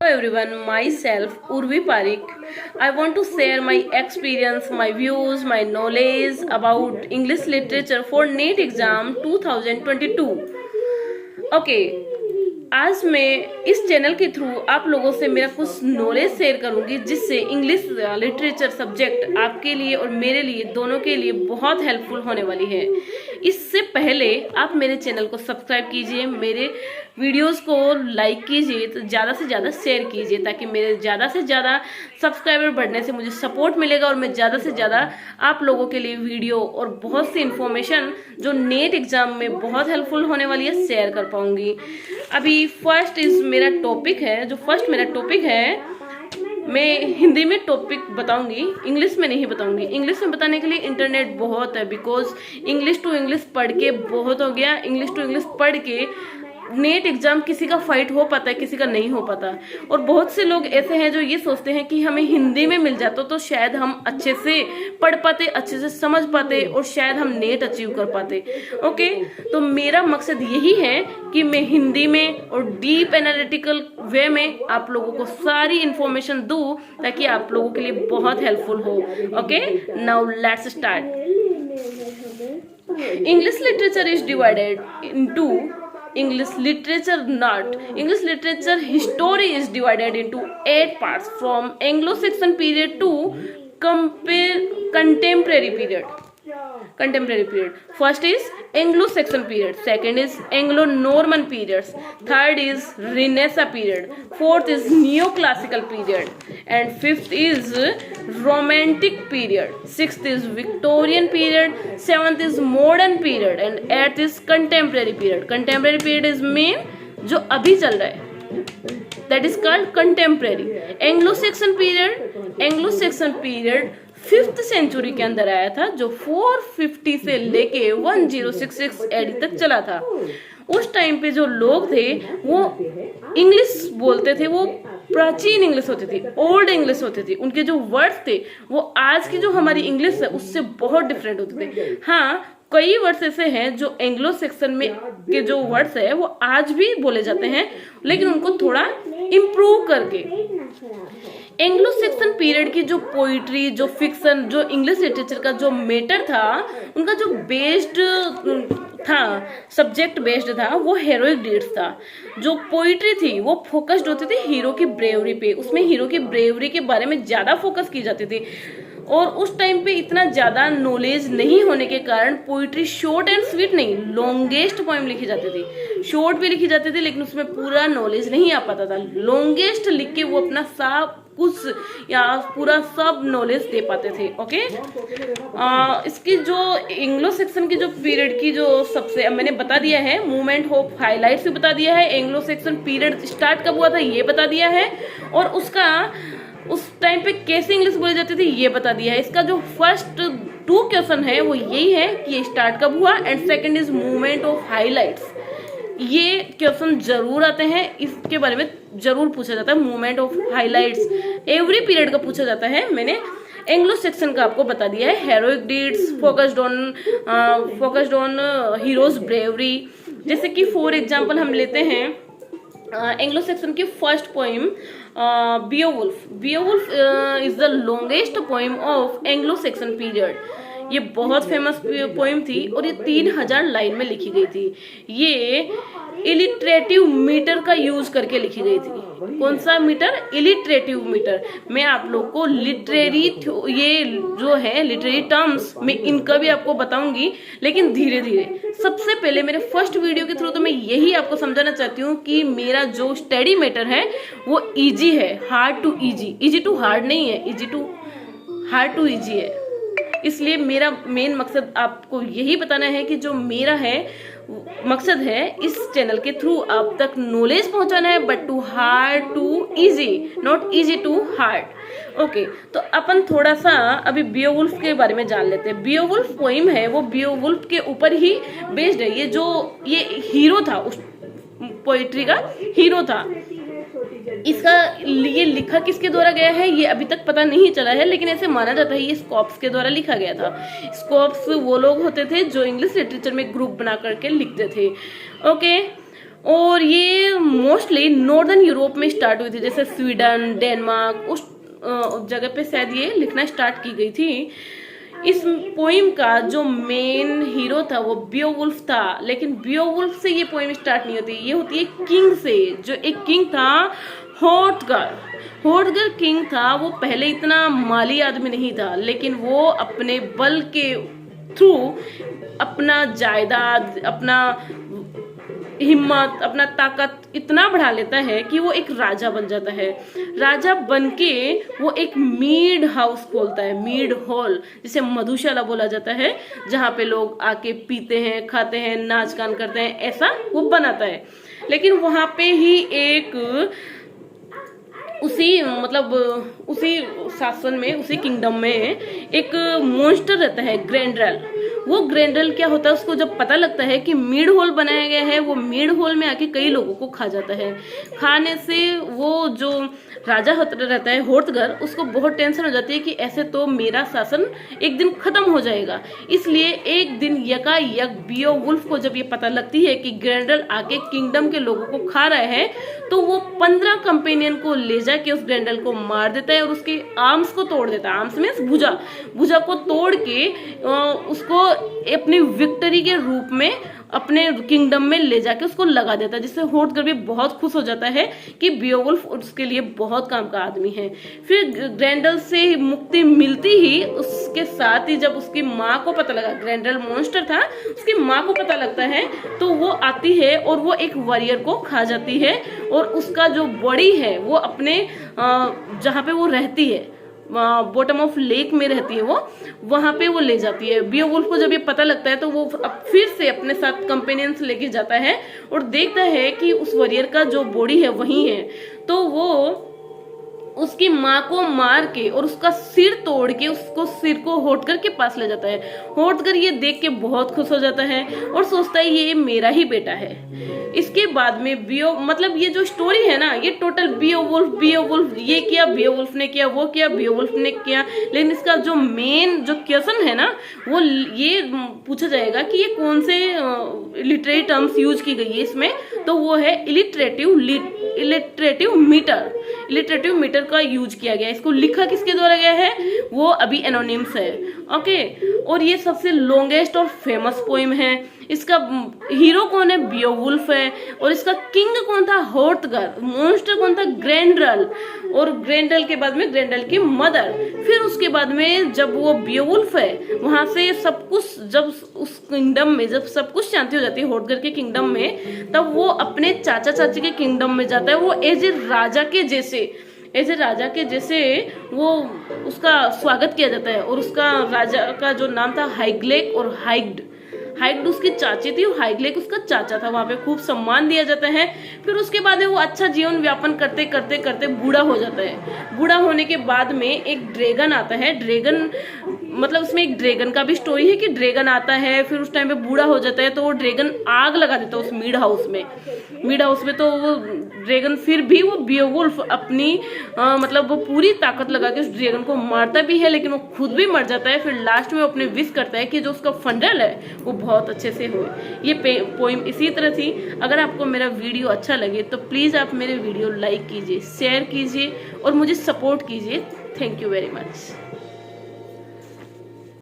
everyone, myself Urvi Parik. I want to share my experience, my views, my knowledge about English literature for NEET exam 2022. Okay, आज मैं इस channel के through आप लोगों से मेरा कुछ नॉलेज शेयर करूंगी जिससे इंग्लिश लिटरेचर सब्जेक्ट आपके लिए और मेरे लिए दोनों के लिए बहुत हेल्पफुल होने वाली है। इससे पहले आप मेरे चैनल को सब्सक्राइब कीजिए, मेरे वीडियोस को लाइक कीजिए, तो ज़्यादा से ज़्यादा शेयर कीजिए ताकि मेरे ज़्यादा से ज़्यादा सब्सक्राइबर बढ़ने से मुझे सपोर्ट मिलेगा और मैं ज़्यादा से ज़्यादा आप लोगों के लिए वीडियो और बहुत सी इन्फॉर्मेशन जो नेट एग्जाम में बहुत हेल्पफुल होने वाली है शेयर कर पाऊंगी। अभी फर्स्ट मेरा टॉपिक है, मैं हिंदी में टॉपिक बताऊंगी, इंग्लिश में नहीं बताऊंगी। इंग्लिश में बताने के लिए इंटरनेट बहुत है, बिकॉज इंग्लिश टू इंग्लिश पढ़ के बहुत हो गया। इंग्लिश टू इंग्लिश पढ़ के नेट एग्जाम किसी का फाइट हो पाता है, किसी का नहीं हो पाता। और बहुत से लोग ऐसे हैं जो ये सोचते हैं कि हमें हिंदी में मिल जाता तो शायद हम अच्छे से पढ़ पाते, अच्छे से समझ पाते और शायद हम नेट अचीव कर पाते। ओके, तो मेरा मकसद यही है कि मैं हिंदी में और डीप एनालिटिकल वे में आप लोगों को सारी इंफॉर्मेशन दूं ताकि आप लोगों के लिए बहुत हेल्पफुल हो। Okay, now let's start. English literature is divided into English literature history is divided into 8 parts from Anglo-Saxon period to contemporary period. First is Anglo-Saxon period, second is Anglo-Norman periods, third is Renaissance period, fourth is Neoclassical period, and fifth is Romantic period, sixth is Victorian period, seventh is Modern period, and eighth is Contemporary period. Contemporary period is main जो अभी चल रहा है, that is called contemporary. Anglo-Saxon period 5th century के अंदर आया था, जो 450 से लेके 1066 एडी तक चला था। उस टाइम पे जो लोग थे वो इंग्लिश बोलते थे, वो प्राचीन इंग्लिश होती थी, ओल्ड इंग्लिश होती थी। उनके जो वर्ड्स थे वो आज की जो हमारी इंग्लिश है उससे बहुत डिफरेंट होते थे। हाँ, कई वर्ड्स ऐसे हैं जो एंग्लो सेक्शन में के जो वर्ड्स है वो आज भी बोले जाते हैं, लेकिन उनको थोड़ा इम्प्रूव करके। एंग्लो सेक्शन पीरियड की जो पोइट्री, जो फिक्शन, जो इंग्लिश लिटरेचर का जो मैटर था, उनका जो बेस्ड था, सब्जेक्ट बेस्ड था, वो हेरोइक डीड्स था। जो पोइट्री थी वो फोकस्ड होती थी हीरो की ब्रेवरी पे, उसमें हीरो की ब्रेवरी के बारे में ज्यादा फोकस की जाती थी। और उस टाइम पे इतना ज्यादा नॉलेज नहीं होने के कारण पोइट्री शॉर्ट एंड स्वीट नहीं, लॉन्गेस्ट पोएम लिखी जाती थी। शॉर्ट भी लिखी जाती थी लेकिन उसमें पूरा नॉलेज नहीं आ पाता था। लॉन्गेस्ट लिख के वो अपना सब कुछ या पूरा सब नॉलेज दे पाते थे। ओके, इसकी जो एंग्लो सेक्शन की जो पीरियड की जो सबसे मैंने बता दिया है, मूवमेंट ऑफ हाईलाइट्स भी बता दिया है, एंग्लो सेक्शन पीरियड स्टार्ट कब हुआ था ये बता दिया है, और उसका उस टाइम पे कैसे इंग्लिश बोली जाती थी ये बता दिया है। इसका जो फर्स्ट 2 क्वेश्चन है वो यही है कि ये स्टार्ट कब हुआ, and second is movement of highlights. ये क्वेश्चन जरूर आते हैं, इसके बारे में जरूर पूछा जाता है। Movement of highlights every period का पूछा जाता है। मैंने एंग्लो सेक्शन का आपको बता दिया है। Heroic deeds focused on heroes bravery. जैसे कि फॉर एग्जांपल हम लेते हैं एंग्लो सेक्शन की first poem Beowulf is the longest poem of Anglo Saxon period. ये बहुत फेमस पोइम थी और ये 3000 लाइन में लिखी गई थी। ये इलिटरेटिव मीटर का यूज करके लिखी गई थी। कौन सा मीटर? इलिटरेटिव मीटर। मैं आप लोग को लिटरेरी ये जो है लिटरेरी टर्म्स मैं इनका भी आपको बताऊंगी, लेकिन धीरे धीरे। सबसे पहले मेरे फर्स्ट वीडियो के थ्रू तो मैं यही आपको समझाना चाहती हूँ कि मेरा जो स्टडी मैटर है वो इजी है, hard to easy. Easy to hard नहीं है, easy to hard to easy है। इसलिए मेरा मेन मकसद आपको यही बताना है कि जो मेरा है मकसद है इस चैनल के थ्रू आप तक नॉलेज पहुंचाना है, but to hard to easy, not easy to hard. Okay, तो अपन थोड़ा सा अभी बियोवुल्फ के बारे में जान लेते हैं। बियोवुल्फ पोइम है वो बियोवुल्फ के ऊपर ही बेस्ड है। ये हीरो था, उस पोइट्री का हीरो था। इसका ये लिखा किसके द्वारा गया है ये अभी तक पता नहीं चला है, लेकिन ऐसे माना जाता है ये स्कॉप्स के द्वारा लिखा गया था। स्कॉप्स वो लोग होते थे जो इंग्लिश लिटरेचर में ग्रुप बना करके लिखते थे। ओके, और ये मोस्टली नॉर्दर्न यूरोप में स्टार्ट हुई थी, जैसे स्वीडन, डेनमार्क, उस जगह पे शायद ये लिखना स्टार्ट की गई थी। इस पोइम का जो मेन हीरो था वो बियोवुल्फ था, लेकिन बियोवुल्फ से ये पोइम स्टार्ट नहीं होती, ये होती है किंग से। जो एक किंग था होर्टगर किंग था, वो पहले इतना माली आदमी नहीं था, लेकिन वो अपने बल के थ्रू अपना जायदाद, अपना हिम्मत, अपना ताकत इतना बढ़ा लेता है कि वो एक राजा बन जाता है। राजा बनके वो एक मीड हाउस खोलता है, मीड हॉल, जिसे मधुशाला बोला जाता है, जहाँ पे लोग आके पीते हैं, खाते हैं, नाच गान करते हैं, ऐसा वो बनाता है। लेकिन वहां पे ही एक उसी शासन में, उसी किंगडम में एक मॉन्स्टर रहता है, ग्रैंड्रेल। वो ग्रैंड्रेल क्या होता है, उसको जब पता लगता है कि मीड होल बनाया गया है, वो मीड होल में आके कई लोगों को खा जाता है। खाने से वो जो राजा रहता है होर्टगर, उसको बहुत टेंशन हो जाती है कि ऐसे तो मेरा शासन एक दिन खत्म हो जाएगा। इसलिए एक दिन यकायक बियोवुल्फ को जब ये पता लगती है कि ग्रैंड्रेल आके किंगडम के लोगों को खा रहा है, तो वो 15 कंपेनियन को ले जाके उस ग्रैंड्रेल को मार देता है और उसके आर्म्स को तोड़ देता है। आर्म्स मीन्स भुजा को तोड़ के उसको अपनी विक्ट्री के रूप में अपने किंगडम में ले जाके उसको लगा देता है, जिससे होर्टगर भी बहुत खुश हो जाता है कि बियोवुल्फ उसके लिए बहुत काम का आदमी है। फिर ग्रैंड्रेल से मुक्ति मिलती ही उसके साथ ही जब उसकी माँ को पता लगा, ग्रैंड्रेल मॉन्स्टर था, उसकी माँ को पता लगता है, तो वो आती है और वो एक वॉरियर को खा जाती है और उसका जो बॉडी है वो अपने जहाँ पे वो रहती है, बॉटम ऑफ लेक में रहती है, वो वहां पे वो ले जाती है। बियोवुल्फ को जब ये पता लगता है तो वो अब फिर से अपने साथ कंपेनियंस लेके जाता है और देखता है कि उस वॉरियर का जो बॉडी है वही है। तो वो उसकी माँ को मार के और उसका सिर तोड़ के उसको सिर को होर्टगर के पास ले जाता है। होर्टगर ये देख के बहुत खुश हो जाता है और सोचता है ये मेरा ही बेटा है। इसके बाद में ये जो स्टोरी है ना, ये टोटल बियोवुल्फ ये किया, बियोवुल्फ ने किया, वो किया, बियोवुल्फ ने किया। लेकिन इसका जो मेन जो क्वेश्चन है ना, वो ये पूछा जाएगा कि ये कौन से लिटरेरी टर्म्स यूज की गई है इसमें, तो वो है इलिटरेटिव मीटर का यूज किया गया है। इसको लिखा किसके द्वारा गया है, वो अभी एनोनिम्स है। ओके, और ये सबसे लॉन्गेस्ट और फेमस पोइम है। इसका हीरो कौन है, बियोवुल्फ है, और इसका किंग कौन था, होर्टगर। मॉन्स्टर कौन था, ग्रैंड्रेल, और ग्रैंड्रेल के बाद में ग्रैंड्रेल की मदर। फिर उसके बाद में जब वो बियोवुल्फ है, वहां से सब कुछ, जब उस किंगडम में जब सब कुछ शांति हो जाती है होर्टगर के किंगडम में, तब वो अपने चाचा चाची के किंगडम में जाता है। वो एज ए राजा के जैसे वो उसका स्वागत किया जाता है। और उसका राजा का जो नाम था हाइग्लेक और हाइग्ड उसकी चाची थी, हाइग्लेक उसका चाचा था। वहां पे खूब सम्मान दिया जाता है। फिर उसके बाद में वो अच्छा जीवन व्यापन करते करते करते बूढ़ा हो जाता है। बूढ़ा होने के बाद में एक ड्रैगन आता है। ड्रैगन उसमें एक ड्रैगन का भी स्टोरी है कि ड्रैगन आता है, फिर उस टाइम पे बूढ़ा हो जाता है, तो वो ड्रैगन आग लगा देता है उस मीड हाउस में। तो वो ड्रैगन फिर भी वो बियोवुल्फ अपनी वो पूरी ताकत लगा के उस ड्रैगन को मारता भी है, लेकिन वो खुद भी मर जाता है। फिर लास्ट में वो अपने विश करता है कि जो उसका फंडल है वो बहुत अच्छे से हो। ये पोइम इसी तरह थी। अगर आपको मेरा वीडियो अच्छा लगे तो प्लीज आप मेरे वीडियो लाइक कीजिए, शेयर कीजिए और मुझे सपोर्ट कीजिए। Thank you very much.